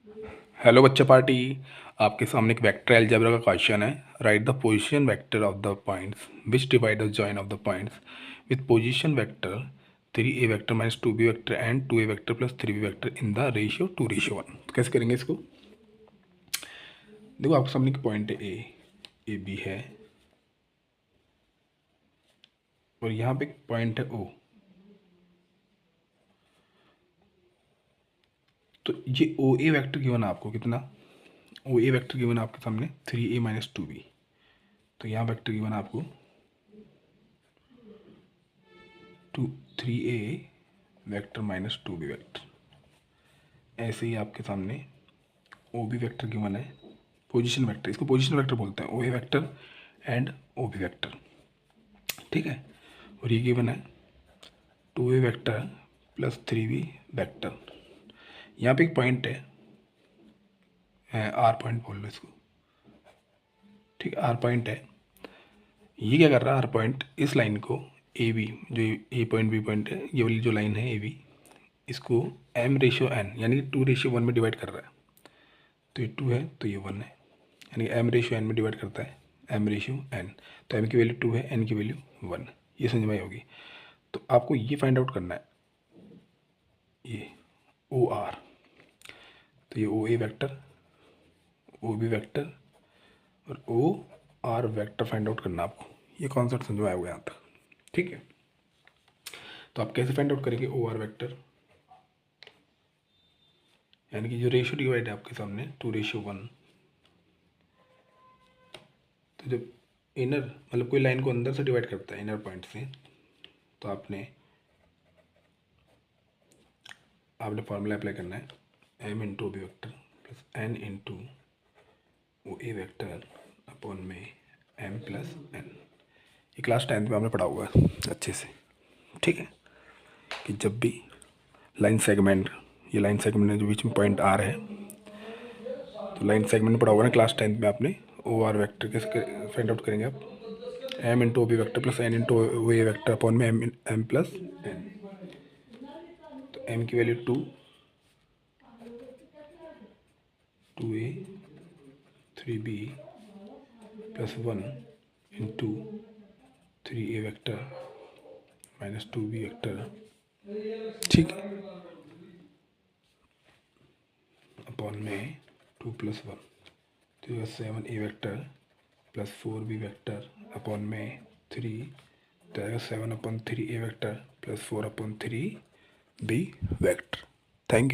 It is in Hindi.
हेलो बच्चा पार्टी। आपके सामने एक वेक्टर अलजेब्रा का क्वेश्चन है। Right the position vector of the points which divide the join of the points with position vector 3a vector minus 2b vector and 2a vector plus 3b vector in the ratio 2:1। तो कैसे करेंगे इसको? देखो आपके सामने एक पॉइंट है ए बी है और यहाँ पे एक पॉइंट है ओ। तो ये ओ ए वैक्टर गिवन है आपको कितना? ओ ए वैक्टर गिवन है आपके सामने 3a माइनस 2b। तो यहाँ वैक्टर गिवन है आपको 3a vector minus 2b vector. ऐसे ही आपके सामने ओ बी वेक्टर गिवन है, पोजीशन वेक्टर, इसको पोजीशन वेक्टर बोलते हैं, O A vector and O B vector. ठीक है, और ये गिवन है 2a vector plus 3b vector. यहाँ पे एक पॉइंट है आर पॉइंट बोल लो इसको। ठीक है, आर पॉइंट है। ये क्या कर रहा है? आर पॉइंट इस लाइन को ए बी, जो ए पॉइंट बी पॉइंट है, ये वाली जो लाइन है ए बी, इसको m/n यानी कि 2:1 में डिवाइड कर रहा है। तो ये 2 है तो ये 1 है, यानी m/n में डिवाइड करता है, m/n। तो m की वैल्यू 2 है, n की वैल्यू 1। ये समझ में आई होगी। तो आपको ये फाइंड आउट करना है, ये ओ आर। तो ये O A vector, O B vector और O R vector find out करना आपको। ये कॉन्सेप्ट समझ में आया होगा यहाँ तक? ठीक है, तो आप कैसे फाइंड आउट करेंगे ओ आर वैक्टर? यानी कि जो रेशियो डिवाइड है आपके सामने 2:1। तो जब इनर मतलब कोई लाइन को अंदर से डिवाइड करता है इनर पॉइंट से, तो आपने फॉर्मूला अप्लाई करना है, m into O B vector plus n into O A vector upon में m प्लस n। ये क्लास 10th में आपने पढ़ा हुआ है अच्छे से। ठीक है, कि जब भी लाइन सेगमेंट, ये लाइन सेगमेंट में जो बीच में पॉइंट आर है, तो लाइन सेगमेंट में पढ़ा होगा ना क्लास 10th में आपने। ओ आर वैक्टर कैसे फाइंड आउट करेंगे आप? m into O B vector plus n into O A vector upon में m प्लस n। तो m की value 2a 3b plus 1 into 3a vector minus 2b vector. ठीक है, अपॉन में 2 प्लस 1 तो 7a vector plus 4b vector upon में 3, तो 7/3a vector plus 4/3b vector. Thank you.